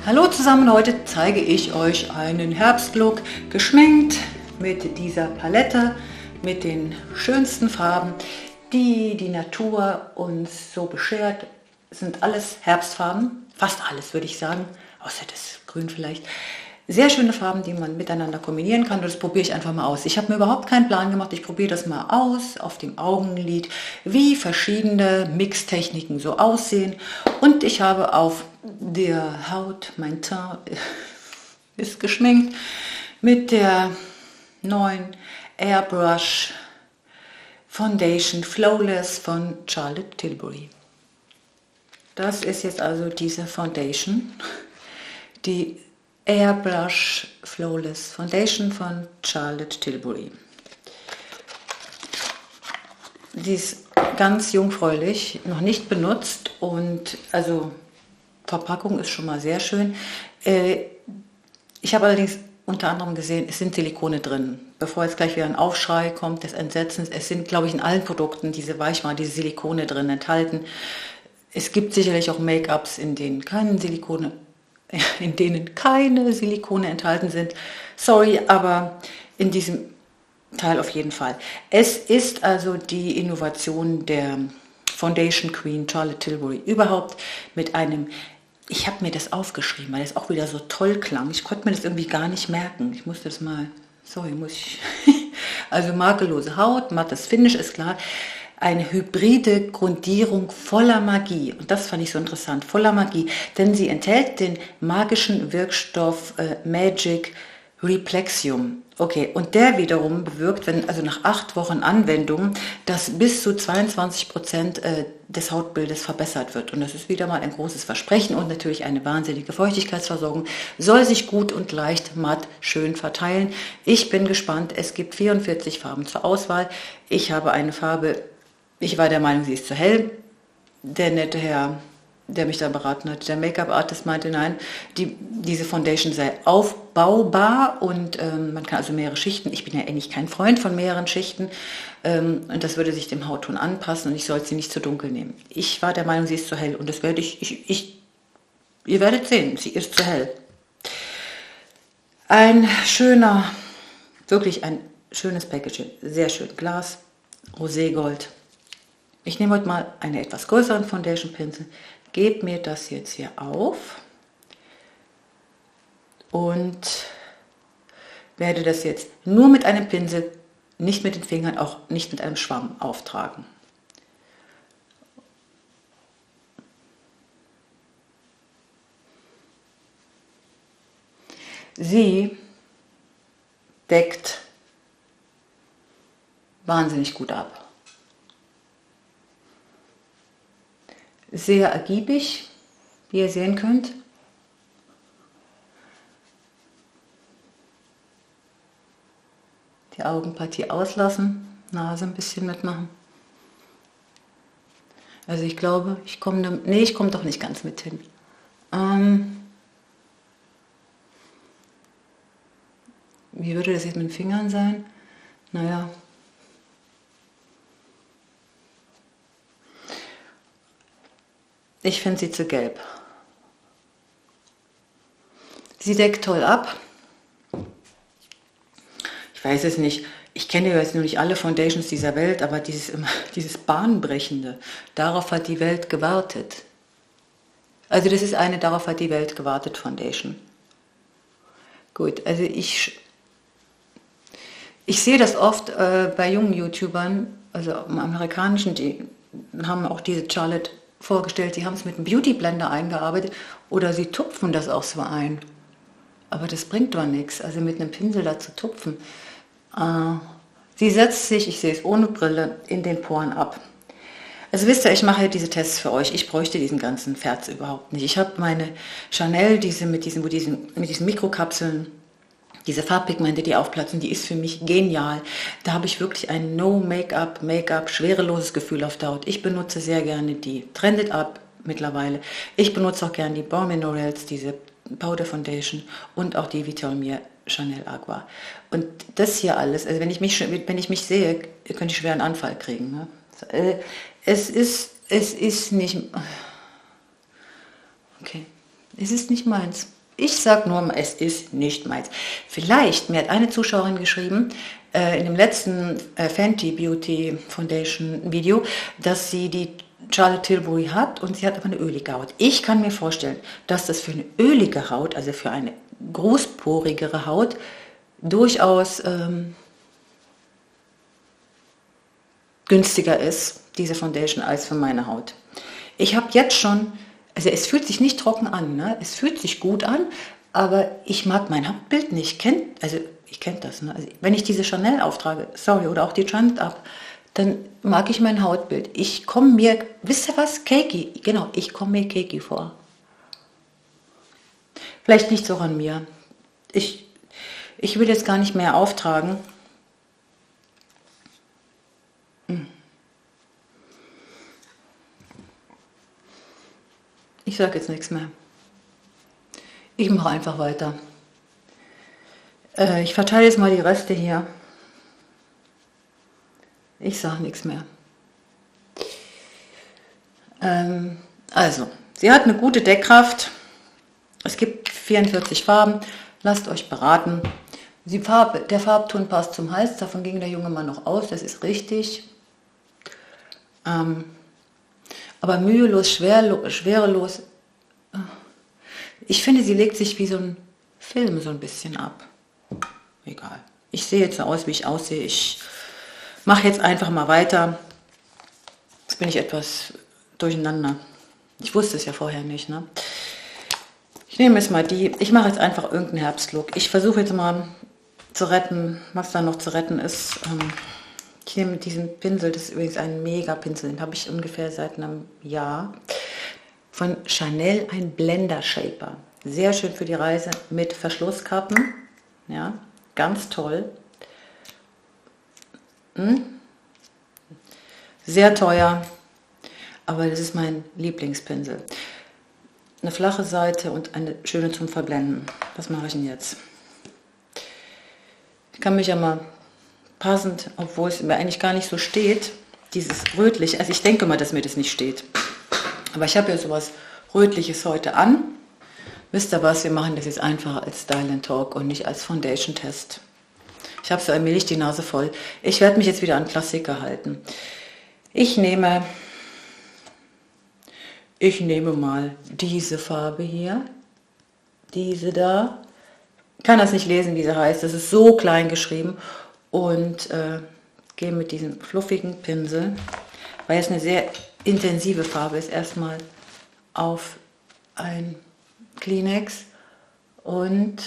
Hallo zusammen, heute zeige ich euch einen Herbstlook, geschminkt mit dieser Palette, mit den schönsten Farben, die die Natur uns so beschert. Sind alles Herbstfarben, fast alles würde ich sagen, außer das Grün vielleicht. Sehr schöne Farben, die man miteinander kombinieren kann, und das probiere ich einfach mal aus. Ich habe mir überhaupt keinen Plan gemacht, ich probiere das mal aus auf dem Augenlid, wie verschiedene Mixtechniken so aussehen. Und ich habe auf der Haut, mein Teint ist geschminkt mit der neuen Airbrush Foundation Flawless von Charlotte Tilbury. Das ist jetzt also diese Foundation, die Airbrush Flawless Foundation von Charlotte Tilbury. Die ist ganz jungfräulich, noch nicht benutzt, und also Verpackung ist schon mal sehr schön. Ich habe allerdings unter anderem gesehen, es sind Silikone drin. Bevor jetzt gleich wieder ein Aufschrei kommt des Entsetzens, es sind, glaube ich, in allen Produkten diese Weichmacher, diese Silikone drin enthalten. Es gibt sicherlich auch Make-ups, in denen keine Silikone enthalten sind. Sorry, aber in diesem Teil auf jeden Fall. Es ist also die Innovation der Foundation Queen Charlotte Tilbury überhaupt mit einem, ich habe mir das aufgeschrieben, weil es auch wieder so toll klang. Ich konnte mir das irgendwie gar nicht merken. Ich musste das mal, sorry, also makellose Haut, mattes Finish ist klar. Eine hybride Grundierung voller Magie. Und das fand ich so interessant, voller Magie. Denn sie enthält den magischen Wirkstoff Magic Replexium. Okay, und der wiederum bewirkt, also nach 8 Wochen Anwendung, dass bis zu 22% des Hautbildes verbessert wird. Und das ist wieder mal ein großes Versprechen und natürlich eine wahnsinnige Feuchtigkeitsversorgung. Soll sich gut und leicht matt schön verteilen. Ich bin gespannt. Es gibt 44 Farben zur Auswahl. Ich habe eine Farbe, ich war der Meinung, sie ist zu hell. Der nette Herr, der mich da beraten hat, der Make-up-Artist, meinte, nein, diese Foundation sei aufbaubar und man kann also mehrere Schichten, ich bin ja eigentlich kein Freund von mehreren Schichten, und das würde sich dem Hautton anpassen und ich sollte sie nicht zu dunkel nehmen. Ich war der Meinung, sie ist zu hell, und das werde ihr werdet sehen, sie ist zu hell. Ein schöner, wirklich ein schönes Packaging, sehr schön, Glas, Roségold. Ich nehme heute mal einen etwas größeren Foundation-Pinsel, gebe mir das jetzt hier auf und werde das jetzt nur mit einem Pinsel, nicht mit den Fingern, auch nicht mit einem Schwamm auftragen. Sie deckt wahnsinnig gut ab. Sehr ergiebig, wie ihr sehen könnt. Die Augenpartie auslassen, Nase ein bisschen mitmachen. Also ich glaube, ich komme doch nicht ganz mit hin. Wie würde das jetzt mit den Fingern sein? Naja. Ich finde sie zu gelb. Sie deckt toll ab. Ich weiß es nicht, ich kenne jetzt nur nicht alle Foundations dieser Welt, aber dieses Bahnbrechende, darauf hat die Welt gewartet. Also das ist eine darauf hat die Welt gewartet Foundation. Gut, also ich sehe das oft bei jungen YouTubern, also amerikanischen, die haben auch diese Charlotte vorgestellt, sie haben es mit einem Beauty Blender eingearbeitet oder sie tupfen das auch so ein. Aber das bringt doch nichts, also mit einem Pinsel da zu tupfen. Sie setzt sich, ich sehe es ohne Brille, in den Poren ab. Also wisst ihr, ich mache diese Tests für euch. Ich bräuchte diesen ganzen Ferz überhaupt nicht. Ich habe meine Chanel, mit diesen Mikrokapseln, diese Farbpigmente, die aufplatzen, die ist für mich genial. Da habe ich wirklich ein No-Make-up, schwereloses Gefühl auf der Haut. Ich benutze sehr gerne die Trended Up mittlerweile. Ich benutze auch gerne die Balm Minerals, diese Powder Foundation, und auch die Vital Chanel Aqua. Und das hier alles, also wenn ich mich sehe, könnte ich schwer einen Anfall kriegen. Ne? Es ist nicht, okay, es ist nicht meins. Ich sag nur, es ist nicht meins. Vielleicht, mir hat eine Zuschauerin geschrieben, in dem letzten Fenty Beauty Foundation Video, dass sie die Charlotte Tilbury hat und sie hat aber eine ölige Haut. Ich kann mir vorstellen, dass das für eine ölige Haut, also für eine großporigere Haut, durchaus günstiger ist, diese Foundation, als für meine Haut. Ich habe jetzt schon, also es fühlt sich nicht trocken an, ne? Es fühlt sich gut an, aber ich mag mein Hautbild nicht. Ich kenne das, ne? Also wenn ich diese Chanel auftrage, sorry, oder auch die Trend Up, dann mag ich mein Hautbild. Ich komme mir, wisst ihr was, cakey, genau, ich komme mir cakey vor. Vielleicht liegt es auch an mir. Ich will jetzt gar nicht mehr auftragen. Ich sage jetzt nichts mehr. Ich mache einfach weiter. Ich verteile jetzt mal die Reste hier. Ich sage nichts mehr. Also, sie hat eine gute Deckkraft. Es gibt 44 Farben. Lasst euch beraten. Der Farbton passt zum Hals. Davon ging der junge Mann noch aus. Das ist richtig. Aber mühelos, schwerelos. Ich finde, sie legt sich wie so ein Film so ein bisschen ab. Egal. Ich sehe jetzt so aus, wie ich aussehe. Ich mache jetzt einfach mal weiter. Jetzt bin ich etwas durcheinander. Ich wusste es ja vorher nicht, ne? Ich nehme jetzt mal die. Ich mache jetzt einfach irgendeinen Herbstlook. Ich versuche jetzt mal zu retten, was da noch zu retten ist. Ich nehme diesen Pinsel, das ist übrigens ein Mega-Pinsel, den habe ich ungefähr seit einem Jahr. Von Chanel, ein Blender Shaper. Sehr schön für die Reise mit Verschlusskappen. Ja, ganz toll. Sehr teuer, aber das ist mein Lieblingspinsel. Eine flache Seite und eine schöne zum Verblenden. Was mache ich denn jetzt? Ich kann mich ja mal passend, obwohl es mir eigentlich gar nicht so steht, dieses rötliche, also ich denke mal, dass mir das nicht steht. Aber ich habe ja sowas Rötliches heute an. Wisst ihr was, wir machen das jetzt einfach als Style and Talk und nicht als Foundation-Test. Ich habe so allmählich die Nase voll. Ich werde mich jetzt wieder an Klassiker halten. Ich nehme mal diese Farbe hier. Diese da. Ich kann das nicht lesen, wie sie heißt. Das ist so klein geschrieben. Und gehe mit diesem fluffigen Pinsel, weil es eine sehr intensive Farbe ist, erstmal auf ein Kleenex und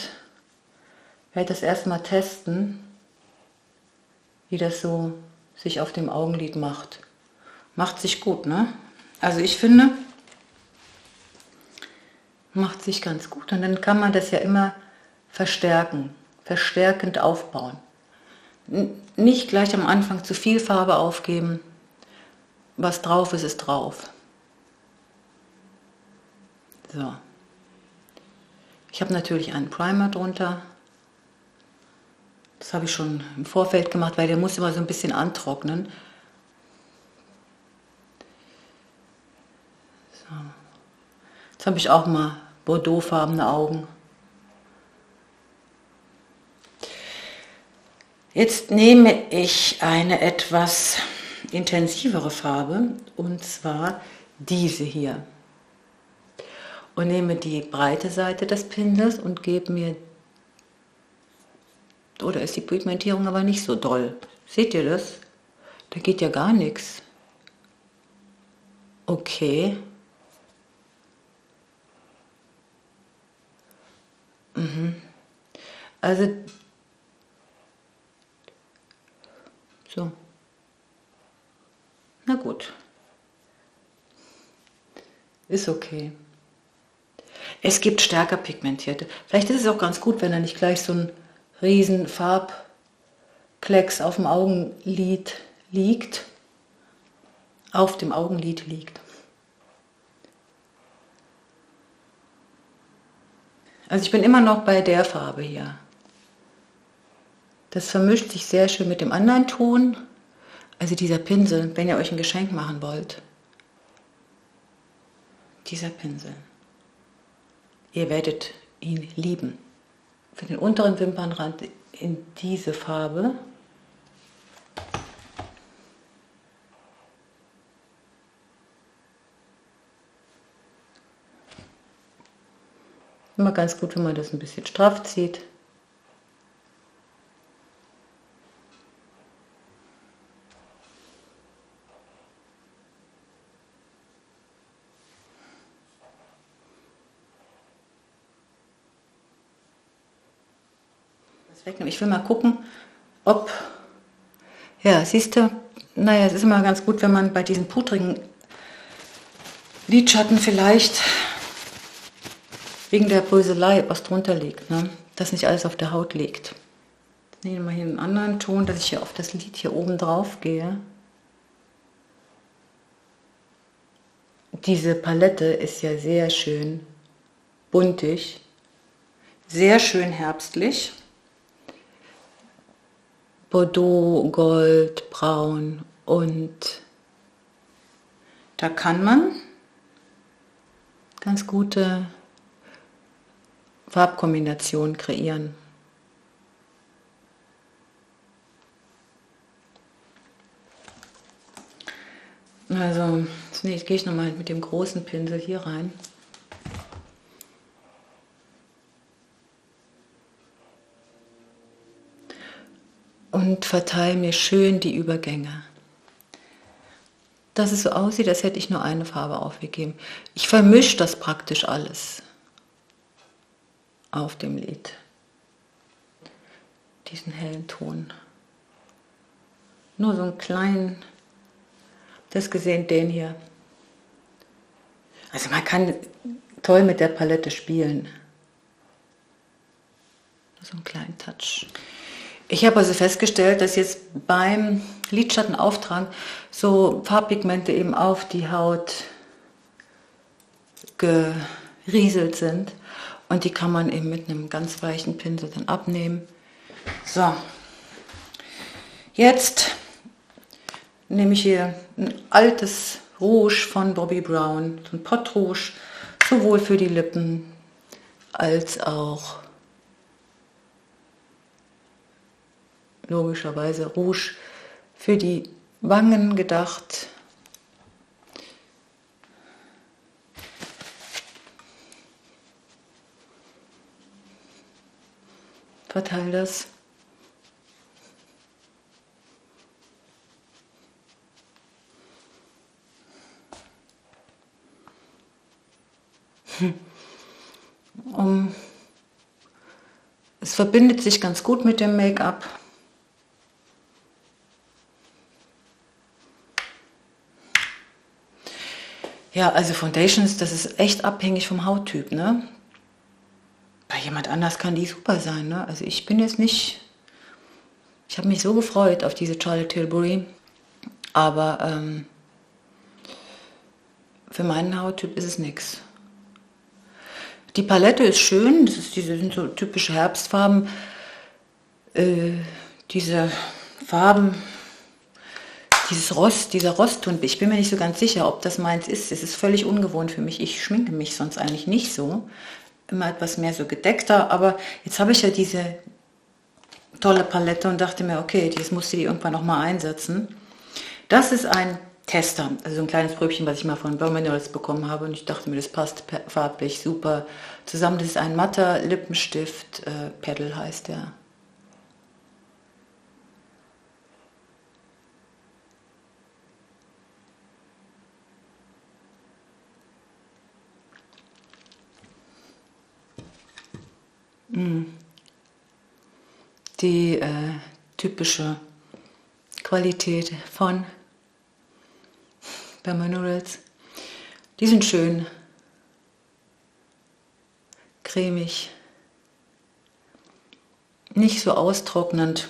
werde das erstmal testen, wie das so sich auf dem Augenlid macht. Macht sich gut, ne? Also ich finde, macht sich ganz gut und dann kann man das ja immer verstärken, verstärkend aufbauen. Nicht gleich am Anfang zu viel Farbe aufgeben. Was drauf ist, ist drauf. So. Ich habe natürlich einen Primer drunter. Das habe ich schon im Vorfeld gemacht, weil der muss immer so ein bisschen antrocknen. So. Jetzt habe ich auch mal bordeauxfarbene Augen. Jetzt nehme ich eine etwas intensivere Farbe, und zwar diese hier. Und nehme die breite Seite des Pinsels und gebe mir, oder ist die Pigmentierung aber nicht so doll. Seht ihr das? Da geht ja gar nichts. Okay. Also, so. Na gut. Ist okay. Es gibt stärker pigmentierte. Vielleicht ist es auch ganz gut, wenn da nicht gleich so ein riesen Farbklecks auf dem Augenlid liegt. Auf dem Augenlid liegt. Also ich bin immer noch bei der Farbe hier. Das vermischt sich sehr schön mit dem anderen Ton. Also dieser Pinsel, wenn ihr euch ein Geschenk machen wollt. Dieser Pinsel. Ihr werdet ihn lieben. Für den unteren Wimpernrand in diese Farbe. Immer ganz gut, wenn man das ein bisschen straff zieht. Ich will mal gucken, ob, ja, siehst du, naja, es ist immer ganz gut, wenn man bei diesen pudrigen Lidschatten vielleicht wegen der Bröselei was drunter legt, ne? Dass nicht alles auf der Haut liegt. Ich nehme mal hier einen anderen Ton, dass ich hier auf das Lid hier oben drauf gehe. Diese Palette ist ja sehr schön buntig, sehr schön herbstlich. Bordeaux, Gold, Braun und da kann man ganz gute Farbkombinationen kreieren. Also, jetzt gehe ich nochmal mit dem großen Pinsel hier rein. Und verteile mir schön die Übergänge. Dass es so aussieht, als hätte ich nur eine Farbe aufgegeben. Ich vermische das praktisch alles auf dem Lid. Diesen hellen Ton. Nur so einen kleinen, das gesehen, den hier. Also man kann toll mit der Palette spielen. So einen kleinen Touch. Ich habe also festgestellt, dass jetzt beim Lidschattenauftragen so Farbpigmente eben auf die Haut gerieselt sind und die kann man eben mit einem ganz weichen Pinsel dann abnehmen. So, jetzt nehme ich hier ein altes Rouge von Bobbi Brown, so ein Pot Rouge, sowohl für die Lippen als auch logischerweise Rouge für die Wangen gedacht. Verteile das. Es verbindet sich ganz gut mit dem Make-up. Ja, also Foundations, das ist echt abhängig vom Hauttyp, ne? Bei jemand anders kann die super sein, ne? Also ich bin jetzt nicht... Ich habe mich so gefreut auf diese Charlotte Tilbury, aber für meinen Hauttyp ist es nichts. Die Palette ist schön, diese sind so typische Herbstfarben. Diese Farben, dieser Rostton, ich bin mir nicht so ganz sicher, ob das meins ist. Es ist völlig ungewohnt für mich. Ich schminke mich sonst eigentlich nicht so. Immer etwas mehr so gedeckter, aber jetzt habe ich ja diese tolle Palette und dachte mir, okay, das musste die irgendwann nochmal einsetzen. Das ist ein Tester, also so ein kleines Pröbchen, was ich mal von Bare Minerals bekommen habe und ich dachte mir, das passt farblich super zusammen. Das ist ein matter Lippenstift, Petal heißt der. Die typische Qualität von Bare Minerals. Die sind schön cremig, nicht so austrocknend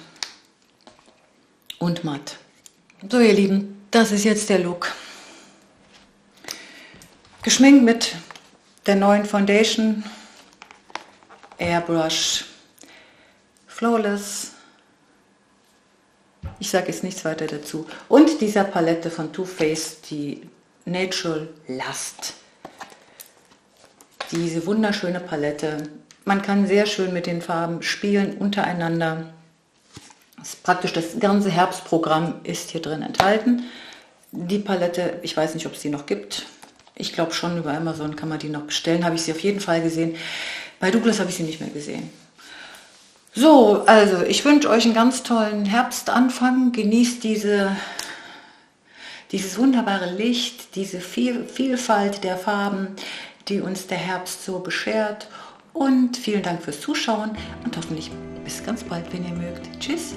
und matt. So ihr Lieben, das ist jetzt der Look. Geschminkt mit der neuen Foundation Airbrush Flawless. Ich sage jetzt nichts weiter dazu. Und dieser Palette von Too Faced, die Natural Lust. Diese wunderschöne Palette Man kann sehr schön mit den Farben spielen untereinander. Das ist praktisch das ganze Herbstprogramm ist hier drin enthalten. Die Palette, ich weiß nicht, ob es die noch gibt. Ich glaube schon, über Amazon kann man die noch bestellen. Habe ich sie auf jeden Fall gesehen. Bei Douglas habe ich sie nicht mehr gesehen. So, also ich wünsche euch einen ganz tollen Herbstanfang. Genießt dieses wunderbare Licht, diese Vielfalt der Farben, die uns der Herbst so beschert. Und vielen Dank fürs Zuschauen und hoffentlich bis ganz bald, wenn ihr mögt. Tschüss!